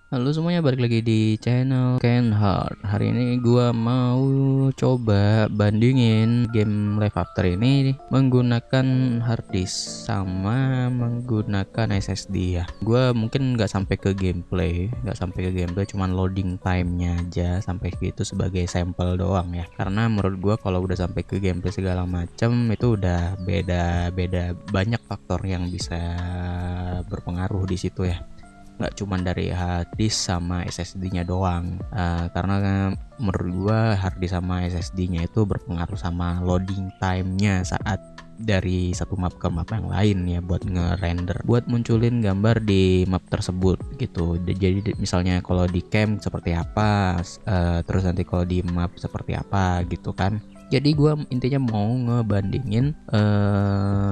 Halo semuanya, balik lagi di channel Ken Hard. Hari ini gua mau coba bandingin game Live After ini menggunakan hard disk sama menggunakan SSD ya. Gua mungkin nggak sampai ke gameplay, cuman loading time-nya aja sampai gitu sebagai sampel doang ya. Karena menurut gua kalau udah sampai ke gameplay segala macam itu udah beda banyak faktor yang bisa berpengaruh di situ ya. Nggak cuma dari hard disk sama SSD-nya doang, karena menurut gua hard disk sama SSD-nya itu berpengaruh sama loading time-nya saat dari satu map ke map yang lain ya, buat nge-render, buat munculin gambar di map tersebut gitu. Jadi misalnya kalau di camp seperti apa, terus nanti kalau di map seperti apa gitu kan. Jadi gue intinya mau ngebandingin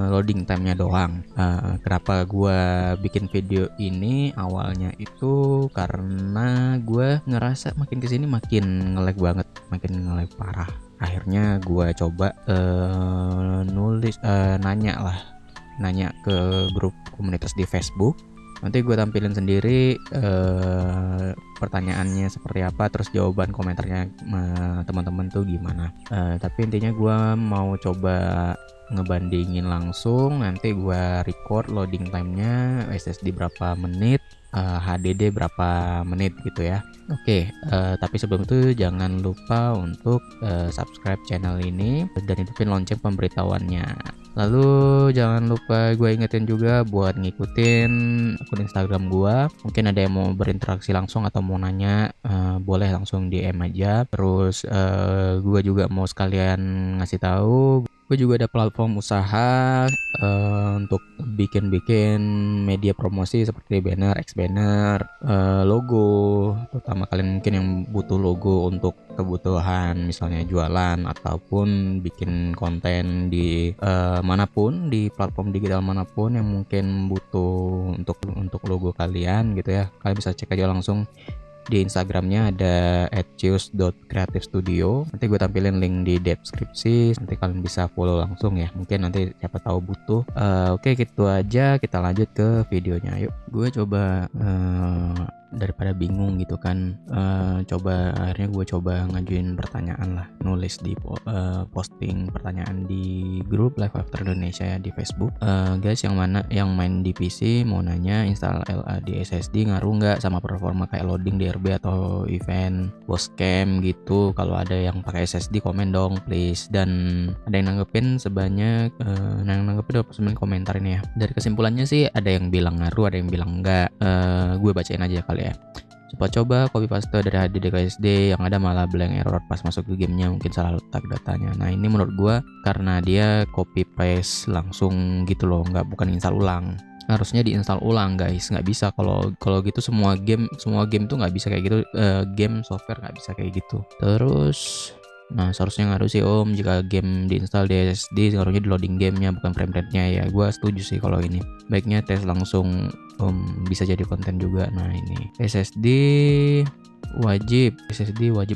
loading time-nya doang. Kenapa gue bikin video ini awalnya itu karena gue ngerasa makin kesini makin nge-lag banget, makin nge-lag parah. Akhirnya gue coba nanya ke grup komunitas di Facebook. Nanti gue tampilin sendiri pertanyaannya seperti apa, terus jawaban komentarnya teman-teman tuh gimana. Tapi intinya gue mau coba ngebandingin langsung. Nanti gue record loading time-nya, SSD berapa menit, HDD berapa menit gitu ya. Oke, tapi sebelum itu jangan lupa untuk subscribe channel ini dan hidupin lonceng pemberitahuannya. Lalu jangan lupa gue ingetin juga buat ngikutin akun Instagram gue. Mungkin ada yang mau berinteraksi langsung atau mau nanya, boleh langsung DM aja. Terus gue juga mau sekalian ngasih tahu, gue juga ada platform usaha untuk bikin media promosi seperti banner, banner, logo, terutama kalian mungkin yang butuh logo untuk kebutuhan misalnya jualan ataupun bikin konten di manapun, di platform digital manapun yang mungkin butuh untuk logo kalian gitu ya. Kalian bisa cek aja langsung di Instagramnya, ada @cius.creativestudio. Nanti gue tampilin link di deskripsi, nanti kalian bisa follow langsung ya. Mungkin nanti siapa tahu butuh. Oke, gitu aja, kita lanjut ke videonya. Yuk, gue coba daripada bingung gitu kan, akhirnya gue coba ngajuin pertanyaan lah, nulis di posting pertanyaan di grup Live After Indonesia ya di Facebook. Guys, yang main di PC mau nanya install LA di SSD ngaruh nggak sama performa kayak loading DRB atau event Boscam gitu. Kalau ada yang pakai SSD komen dong please. Dan ada yang nanggepin sebanyak 29 komentar ini ya. Dari kesimpulannya sih ada yang bilang ngaruh, ada yang bilang enggak. Gue bacain aja kali ya. Coba copy paste dari HDD ke SD, yang ada malah blank error pas masuk ke gamenya, mungkin salah letak datanya. Nah ini menurut gua karena dia copy paste langsung gitu loh, bukan install ulang. Harusnya diinstal ulang guys, nggak bisa kalau gitu. Semua game tuh nggak bisa kayak gitu. Game software nggak bisa kayak gitu. Terus nah seharusnya ngaruh sih om, jika game diinstal di SSD ngaruhnya di loading gamenya bukan frame rate-nya ya. Gua setuju sih kalau ini, baiknya tes langsung bisa jadi konten juga. Nah ini SSD wajib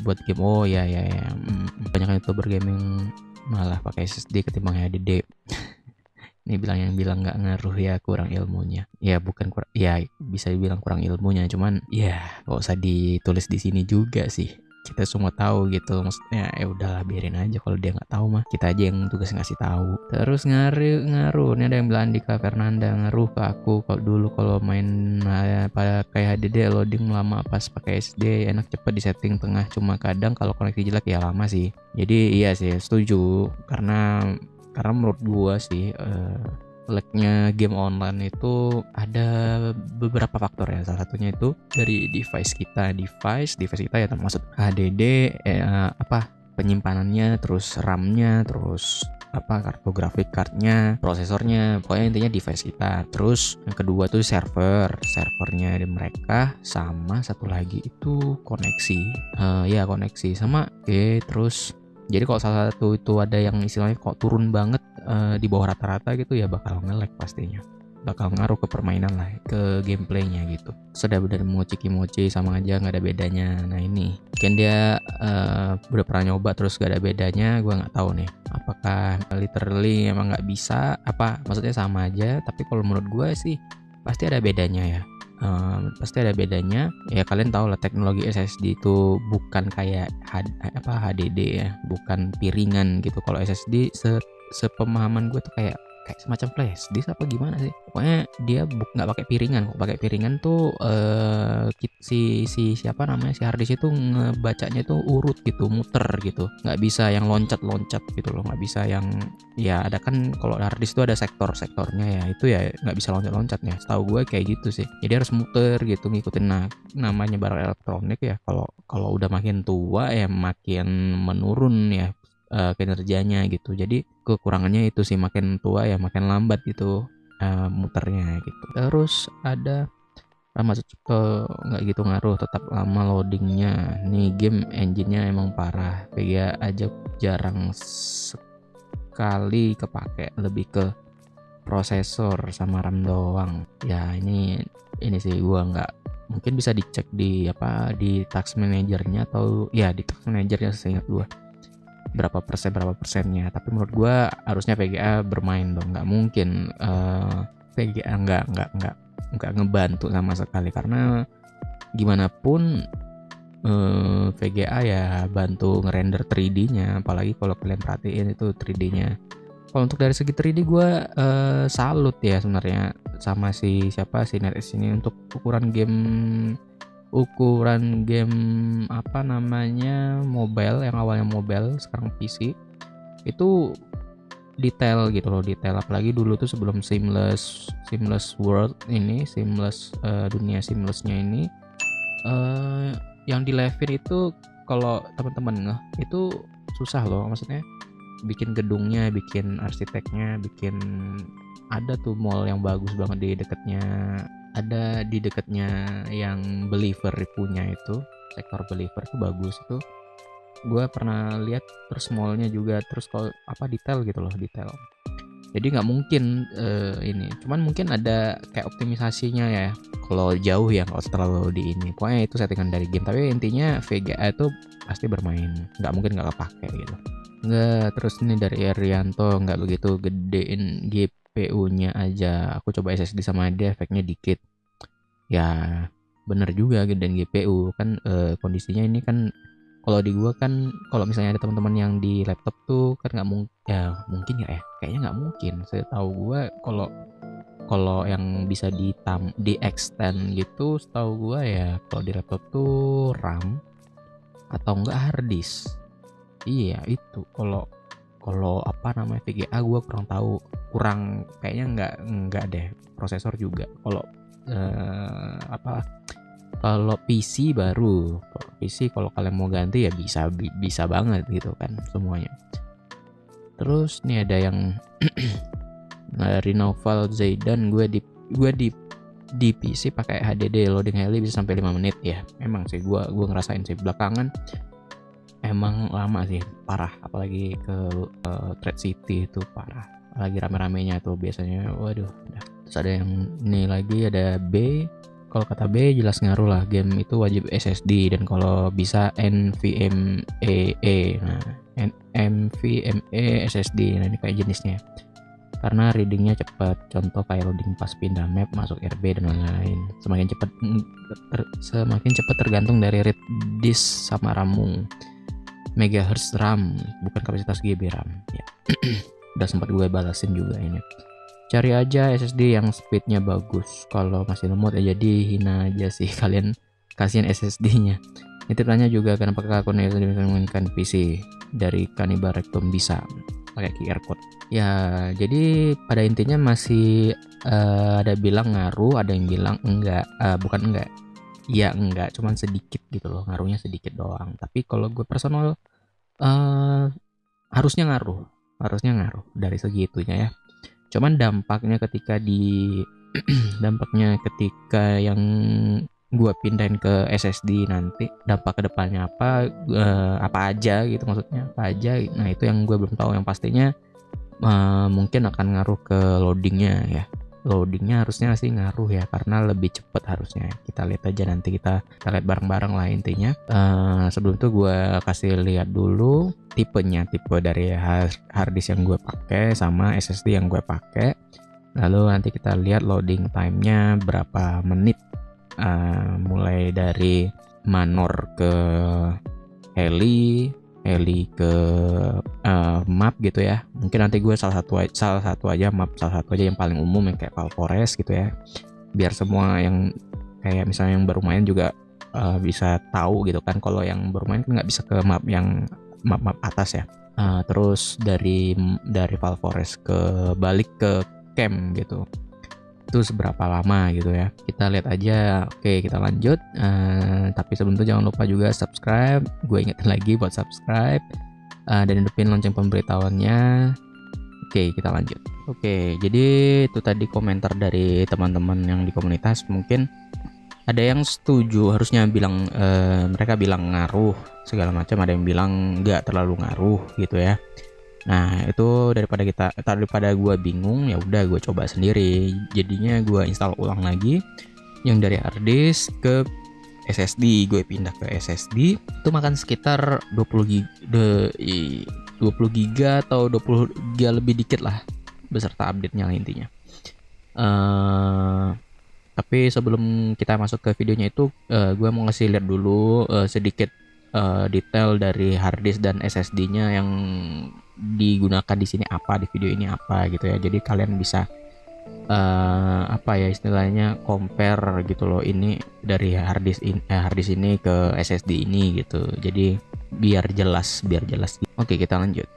buat game. Oh ya. Banyak youtuber gaming malah pakai SSD ketimbang HDD. Ini yang bilang nggak ngaruh ya kurang ilmunya. Ya bukan kurang, ya bisa dibilang kurang ilmunya, cuman ya nggak usah ditulis di sini juga sih. Kita semua tahu gitu, maksudnya ya udahlah biarin aja. Kalau dia nggak tahu mah kita aja yang tugas ngasih tahu. Terus ngaruh ini ada yang bilang Andika Fernanda, ngaruh ke aku kalau main pakai HDD loading lama, pas pakai SD enak cepet di setting tengah, cuma kadang kalau koneksi jelek ya lama sih. Jadi iya sih setuju, karena menurut gua sih lagnya game online itu ada beberapa faktor ya. Salah satunya itu dari device kita ya, termasuk HDD, penyimpanannya, terus RAM-nya, terus kartu grafik cardnya, prosesornya, pokoknya intinya device kita. Terus yang kedua tuh servernya di mereka, sama satu lagi itu koneksi. Koneksi sama terus jadi kalau salah satu itu ada yang istilahnya kok turun banget di bawah rata-rata gitu ya, bakal nge-lag pastinya, bakal ngaruh ke permainan lah, ke gameplaynya gitu. Sudah benar mochi sama aja, nggak ada bedanya. Nah ini mungkin dia udah pernah nyoba terus gak ada bedanya. Gue nggak tahu nih apakah literally emang nggak bisa, maksudnya sama aja. Tapi kalau menurut gue sih pasti ada bedanya ya. Pasti ada bedanya ya. Kalian tahu lah teknologi SSD itu bukan kayak HDD ya, bukan piringan gitu. Kalau SSD sepemahaman gue tuh kayak semacam flash disk apa gimana sih, pokoknya dia nggak pakai piringan. Kok pakai piringan tuh si siapa namanya, si harddisk itu ngebacanya tuh urut gitu, muter gitu, nggak bisa yang loncat gitu loh, nggak bisa yang ya ada kan kalau harddisk itu ada sektornya ya, itu ya nggak bisa loncat-loncatnya, setahu gue kayak gitu sih. Jadi harus muter gitu ngikutin. Namanya barang elektronik ya, kalau udah makin tua ya makin menurun ya kinerjanya gitu. Jadi kekurangannya itu sih, makin tua ya makin lambat gitu muternya gitu. Terus ada lama nggak gitu ngaruh, tetap lama loadingnya. Nih game engine-nya emang parah, VGA aja jarang sekali kepake, lebih ke prosesor sama RAM doang ya. Ini sih gua nggak, mungkin bisa dicek di di task manajernya, atau ya di task manajernya seingat gua berapa persennya. Tapi menurut gua harusnya VGA bermain dong, nggak mungkin VGA nggak ngebantu sama sekali, karena gimana pun VGA ya bantu ngerender 3D-nya, apalagi kalau kalian perhatiin itu 3D-nya. Kalau untuk dari segi 3D gue salut ya sebenarnya sama si NetEase ini. Untuk ukuran game apa namanya, mobile, yang awalnya mobile sekarang PC, itu detail gitu loh, detail. Apalagi dulu tuh sebelum seamless world ini, dunia seamlessnya ini, yang di Levin itu kalau teman-teman itu susah loh, maksudnya bikin gedungnya, bikin arsiteknya, bikin ada tuh mall yang bagus banget di dekatnya yang Believer punya itu, sektor Believer tuh bagus itu, gue pernah lihat. Terus mallnya juga, terus kalau detail gitu loh, detail. Jadi nggak mungkin ini, cuman mungkin ada kayak optimisasinya ya kalau jauh ya, kalau terlalu di ini. Pokoknya itu settingan dari game, tapi intinya VGA itu pasti bermain, nggak mungkin nggak kepake gitu. Nggak. Terus ini dari Arianto, nggak begitu gedein GPU-nya aja, aku coba SSD sama dia efeknya dikit. Ya bener juga, gedein GPU kan kondisinya ini kan. Kalau di gua kan, kalau misalnya ada teman-teman yang di laptop tuh kan nggak mungkin ya, kayaknya nggak mungkin. Saya tahu gua kalau yang bisa di extend gitu, setahu gua ya kalau di laptop tuh RAM atau enggak hard disk. Iya itu. Kalau VGA gua kurang tahu, kayaknya enggak deh. Prosesor juga. Kalau PC baru. Kalau PC kalau kalian mau ganti ya bisa banget gitu kan semuanya. Terus nih ada yang dari Noval Zaidan, gue di PC pakai HDD, loading highly bisa sampai 5 menit ya. Emang sih gue ngerasain sih belakangan emang lama sih, parah. Apalagi ke Thread City itu parah. Lagi rame-ramenya tuh biasanya, waduh. Terus ada yang ini lagi, ada B. Kalau kata B jelas ngaruh lah, game itu wajib SSD dan kalau bisa NVMe. Nah, NVMe SSD, nah ini kayak jenisnya. Karena readingnya cepat, contoh kayak loading pas pindah map, masuk RB dan lain-lain. Semakin cepat tergantung dari read disk sama RAM-mu. Megahertz RAM, bukan kapasitas GB RAM ya. Udah sempat gue balasin juga ini. Cari aja SSD yang speednya bagus. Kalau masih lemot ya jadi hina aja sih, kalian kasihan SSD-nya. Itu tanya juga kenapa akun itu bisa menggunakan PC dari Cannibal Rectum, bisa pakai QR code. Ya, jadi pada intinya masih ada bilang ngaruh, ada yang bilang enggak, bukan enggak. Ya enggak, cuman sedikit gitu loh, ngaruhnya sedikit doang. Tapi kalau gue personal harusnya ngaruh dari segitunya ya. Cuman dampaknya ketika yang gue pindahin ke SSD nanti, dampak kedepannya apa aja gitu, maksudnya apa aja. Nah itu yang gue belum tahu. Yang pastinya mungkin akan ngaruh ke loadingnya ya. Loadingnya harusnya sih ngaruh ya, karena lebih cepet harusnya. Kita lihat aja nanti, kita lihat bareng-bareng lah intinya. Sebelum itu gue kasih lihat dulu tipe dari hard disk yang gue pakai sama SSD yang gue pakai. Lalu nanti kita lihat loading time-nya berapa menit, mulai dari Manor ke heli ke map gitu ya. Mungkin nanti gue salah satu aja map, salah satu aja yang paling umum yang kayak Valforest gitu ya, biar semua yang kayak misalnya yang baru main juga bisa tahu gitu kan. Kalau yang baru main kan nggak bisa ke map yang map atas ya. Terus dari Valforest ke balik ke camp gitu, itu seberapa lama gitu ya, kita lihat aja. Oke, kita lanjut. Tapi sebelum itu jangan lupa juga subscribe, gue ingetin lagi buat subscribe dan hidupin lonceng pemberitahuannya. Oke, kita lanjut. Oke, jadi itu tadi komentar dari teman-teman yang di komunitas. Mungkin ada yang setuju, harusnya bilang mereka bilang ngaruh segala macam, ada yang bilang nggak terlalu ngaruh gitu ya. Nah, itu daripada gua bingung, ya udah gue coba sendiri. Jadinya gua install ulang lagi yang dari hard disk ke SSD. Gue pindah ke SSD. Itu makan sekitar 20 giga atau 20 giga lebih dikit lah, beserta update-nya intinya. Tapi sebelum kita masuk ke videonya itu, gue mau ngasih lihat dulu sedikit detail dari hard disk dan SSD-nya yang digunakan di sini apa, di video ini apa gitu ya. Jadi kalian bisa apa ya istilahnya, compare gitu loh, ini dari hard disk ini ke SSD ini gitu. Jadi biar jelas. Oke, kita lanjut.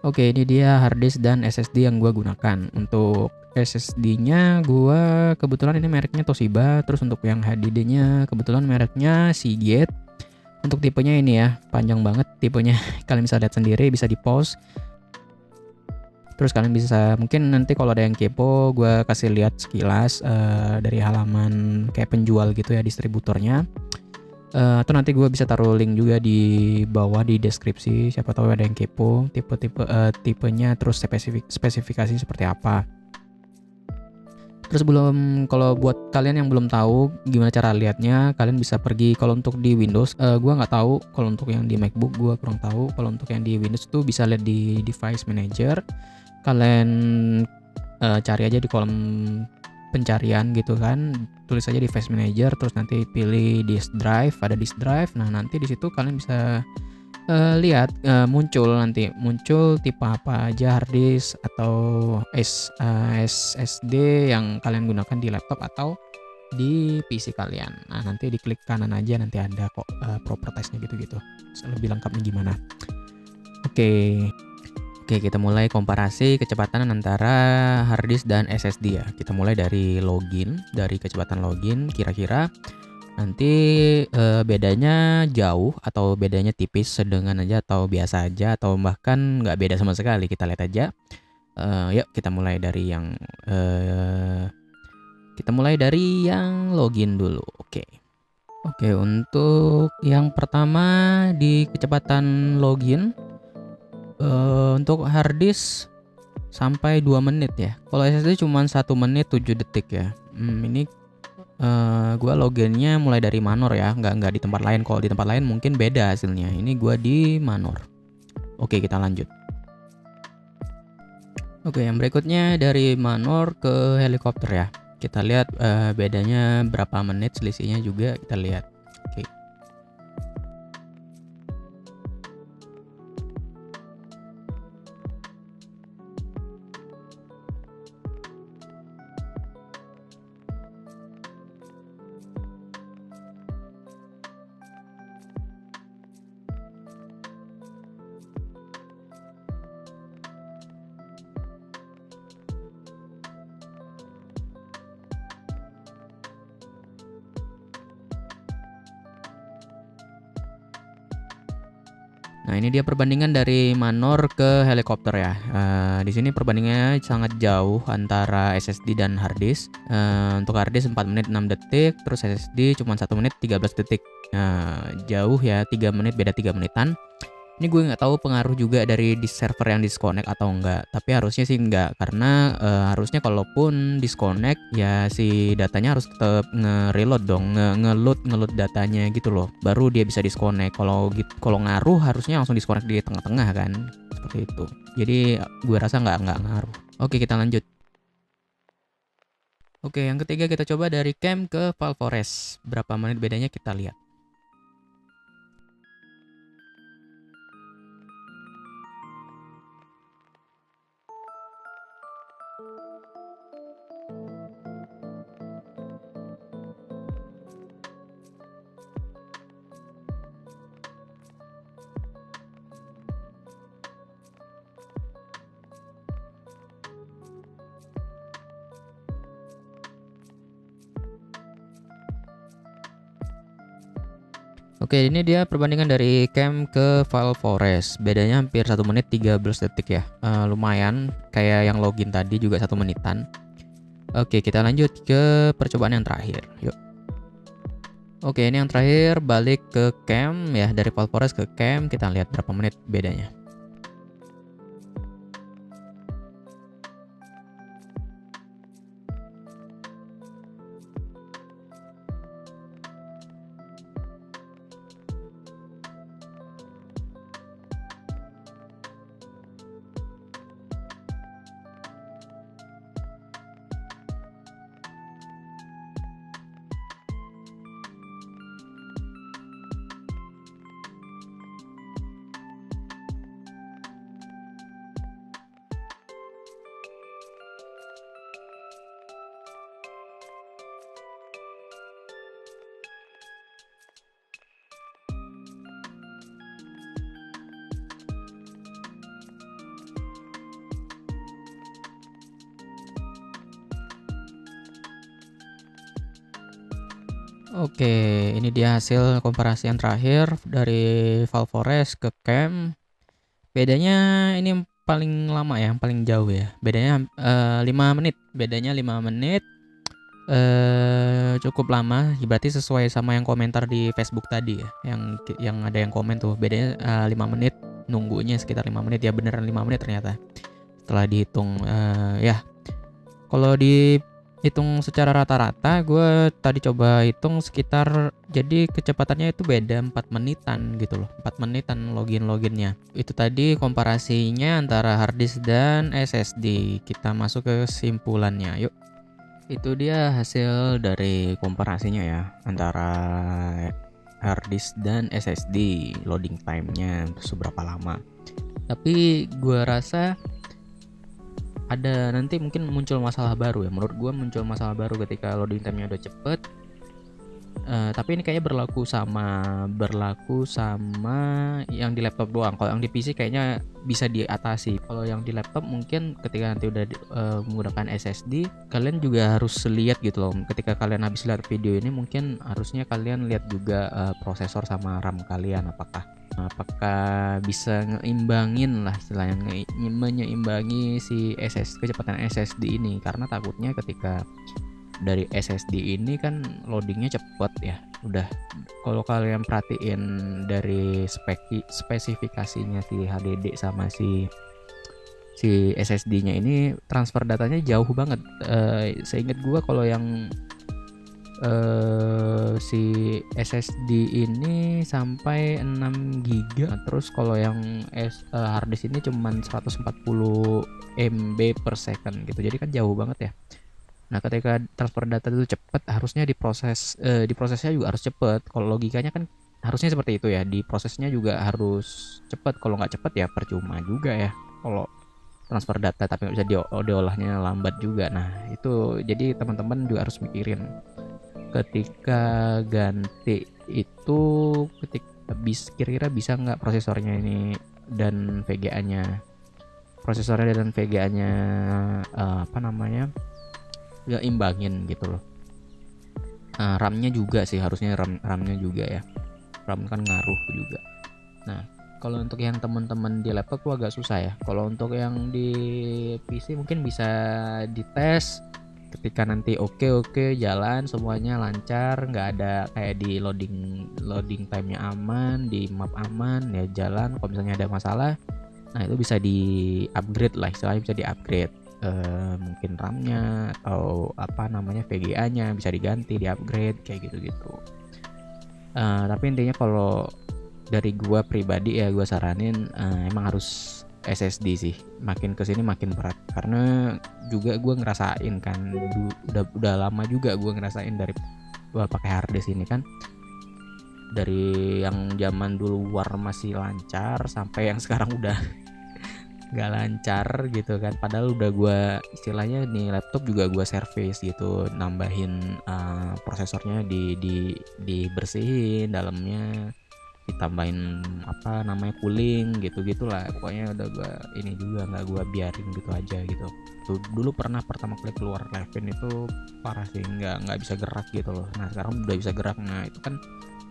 Oke, ini dia hard disk dan SSD yang gue gunakan. Untuk SSD-nya gue kebetulan ini mereknya Toshiba. Terus untuk yang HDD-nya kebetulan mereknya Seagate. Untuk tipenya ini ya, panjang banget tipenya. Kalian bisa lihat sendiri, bisa di pause. Terus kalian bisa, mungkin nanti kalau ada yang kepo, gue kasih lihat sekilas dari halaman kayak penjual gitu ya, distributornya. Atau nanti gue bisa taruh link juga di bawah di deskripsi, siapa tahu ada yang kepo tipenya, terus spesifikasi seperti apa. Terus kalau buat kalian yang belum tahu gimana cara lihatnya, kalian bisa pergi. Kalau untuk di Windows, gue nggak tahu. Kalau untuk yang di MacBook, gue kurang tahu. Kalau untuk yang di Windows tuh bisa lihat di Device Manager. Kalian cari aja di kolom pencarian gitu kan, tulis aja Device Manager, terus nanti pilih disk drive, ada disk drive. Nah, nanti di situ kalian bisa lihat muncul tipe apa aja hard disk atau SSD yang kalian gunakan di laptop atau di PC kalian. Nah, nanti diklik kanan aja, nanti ada kok propertiesnya gitu-gitu, lebih lengkapnya gimana. Oke, kita mulai komparasi kecepatan antara hard disk dan SSD ya. Kita mulai dari kecepatan login. Kira-kira nanti bedanya jauh atau bedanya tipis, sedang aja atau biasa aja, atau bahkan nggak beda sama sekali. Kita lihat aja. Yuk kita mulai dari yang login dulu. Oke, untuk yang pertama di kecepatan login, untuk hard disk sampai 2 menit ya. Kalau SSD cuma 1 menit 7 detik ya. Ini gua loginnya mulai dari Manor ya, nggak di tempat lain. Kalau di tempat lain mungkin beda hasilnya. Ini gua di Manor. Oke, kita lanjut. Oke, yang berikutnya dari Manor ke helikopter ya. Kita lihat bedanya berapa menit, selisihnya juga kita lihat. Oke. Nah, ini dia perbandingan dari Manor ke helikopter ya. Di sini perbandingannya sangat jauh antara SSD dan hard disk. Untuk hard disk 4 menit 6 detik, terus SSD cuma 1 menit 13 detik. Jauh ya, 3 menit, beda 3 menitan. Ini gue nggak tahu pengaruh juga dari di server yang disconnect atau enggak, tapi harusnya sih enggak, karena harusnya kalaupun disconnect ya si datanya harus tetap nge-reload dong, nge-load datanya gitu loh, baru dia bisa disconnect. Kalau ngaruh harusnya langsung disconnect di tengah-tengah kan, seperti itu. Jadi gue rasa nggak ngaruh. Oke, kita lanjut. Oke, yang ketiga kita coba dari cam ke Valforest. Berapa menit bedanya kita lihat. Oke, ini dia perbandingan dari cam ke Valforest. Bedanya hampir 1 menit 13 detik ya. Lumayan, kayak yang login tadi juga 1 menitan. Oke, kita lanjut ke percobaan yang terakhir. Yuk. Oke, ini yang terakhir balik ke cam ya, dari Valforest ke cam, kita lihat berapa menit bedanya. Oke, ini dia hasil komparasi yang terakhir dari Valforest ke cam. Bedanya ini yang paling lama ya, yang paling jauh ya. Bedanya 5 menit. Bedanya 5 menit. Cukup lama. Berarti sesuai sama yang komentar di Facebook tadi ya. Yang ada yang komen tuh. Bedanya 5 menit. Nunggunya sekitar 5 menit ya, beneran 5 menit ternyata. Setelah dihitung ya. Kalau dihitung secara rata-rata, gue tadi coba hitung sekitar, jadi kecepatannya itu beda 4 menitan gitu loh, 4 menitan loginnya. Itu tadi komparasinya antara harddisk dan SSD. Kita masuk ke kesimpulannya, yuk. Itu dia hasil dari komparasinya ya, antara harddisk dan SSD, loading time-nya seberapa lama. Tapi gue rasa ada nanti mungkin muncul masalah baru ya. Menurut gue muncul masalah baru ketika loading time-nya udah cepet. Tapi ini kayaknya berlaku sama yang di laptop doang. Kalau yang di PC kayaknya bisa diatasi. Kalau yang di laptop mungkin ketika nanti udah menggunakan SSD, kalian juga harus lihat gitu loh. Ketika kalian habis lihat video ini, mungkin harusnya kalian lihat juga prosesor sama RAM kalian apakah bisa ngeimbangin lah, istilahnya menyeimbangi si kecepatan SSD ini. Karena takutnya ketika dari SSD ini kan loadingnya cepet ya. Udah, kalau kalian perhatiin dari spesifikasinya si HDD sama si SSD-nya ini, transfer datanya jauh banget. Seingat gua kalau yang si SSD ini sampai 6 GB. Terus kalau yang harddisk ini cuman 140 MB per second gitu. Jadi kan jauh banget ya. Nah, ketika transfer data itu cepat, harusnya diprosesnya juga harus cepat. Kalau logikanya kan harusnya seperti itu ya. Diprosesnya juga harus cepat. Kalau nggak cepat ya percuma juga ya. Kalau transfer data tapi nggak bisa diolahnya lambat juga. Nah, itu jadi teman-teman juga harus mikirin ketika ganti itu, kira-kira bisa nggak prosesornya ini dan VGA-nya ya imbangin gitu loh. RAM-nya juga sih, harusnya RAM-nya juga ya. RAM kan ngaruh juga. Nah, kalau untuk yang teman-teman di laptop tuh agak susah ya. Kalau untuk yang di PC mungkin bisa dites ketika nanti oke jalan semuanya lancar, nggak ada kayak di loading time-nya aman, di map aman ya jalan. Kalau misalnya ada masalah, nah itu bisa di upgrade lah, istilahnya bisa di upgrade. Mungkin RAM-nya atau VGA-nya bisa diganti, di upgrade kayak gitu-gitu. Tapi intinya kalau dari gua pribadi ya, gua saranin emang harus SSD sih, makin kesini makin berat karena juga gue ngerasain kan, udah lama juga gue ngerasain dari gue pakai harddisk ini kan, dari yang zaman dulu war masih lancar sampai yang sekarang udah nggak lancar gitu kan. Padahal udah gue istilahnya nih laptop juga gue service gitu, nambahin prosesornya dibersihin dalamnya, ditambahin apa namanya cooling gitu-gitulah pokoknya. Udah gue ini juga nggak gue biarin gitu aja gitu. Tuh, dulu pernah pertama kali keluar Levin itu parah sih, nggak bisa gerak gitu loh. Nah sekarang udah bisa gerak. Nah itu kan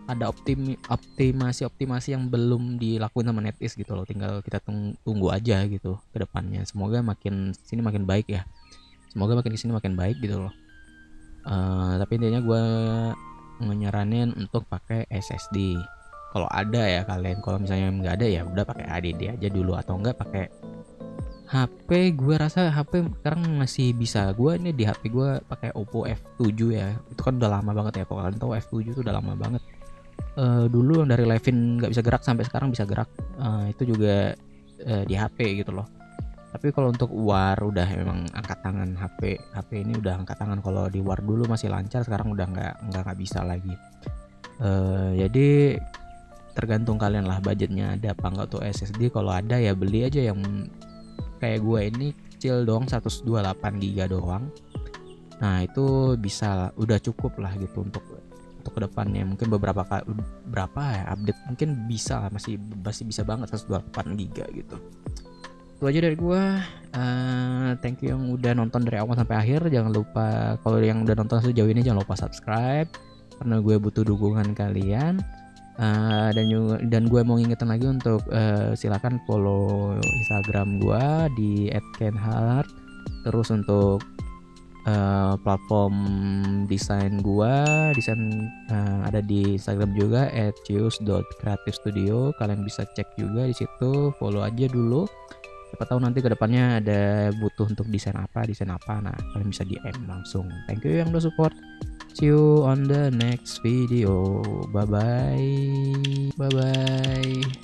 ada optimasi yang belum dilakuin sama NetEase gitu loh, tinggal kita tunggu aja gitu ke depannya. Semoga makin sini makin baik ya, semoga makin kesini makin baik gitu loh. Tapi intinya gue nyaranin untuk pakai SSD kalau ada ya kalian. Kalau misalnya nggak ada ya udah pakai HDD aja dulu, atau enggak pakai HP. Gue rasa HP sekarang masih bisa. Gue ini di HP gue pakai Oppo F7 ya, itu kan udah lama banget ya. Kalau kalian tahu F7 itu udah lama banget. Dulu yang dari Levin nggak bisa gerak sampai sekarang bisa gerak, itu juga di HP gitu loh. Tapi kalau untuk war udah memang angkat tangan. HP ini udah angkat tangan. Kalau di war dulu masih lancar, sekarang udah nggak bisa lagi. Jadi tergantung kalian lah budgetnya ada apa enggak tuh SSD. Kalau ada ya beli aja yang kayak gue ini kecil doang, 128 GB doang. Nah itu bisa, udah cukup lah gitu untuk kedepannya. Mungkin berapa ya update mungkin bisa, masih bisa banget 128 GB gitu. Itu aja dari gue. Thank you yang udah nonton dari awal sampai akhir. Jangan lupa, kalau yang udah nonton sejauh ini jangan lupa subscribe karena gue butuh dukungan kalian. Dan gue mau ngingetin lagi untuk silakan follow Instagram gue di @kenhard. Terus untuk platform desain ada di Instagram juga @cius.creativestudio. Kalian bisa cek juga di situ, follow aja dulu. Siapa tahu nanti kedepannya ada butuh untuk desain apa. Nah kalian bisa DM langsung. Thank you yang udah support. See you on the next video. Bye bye.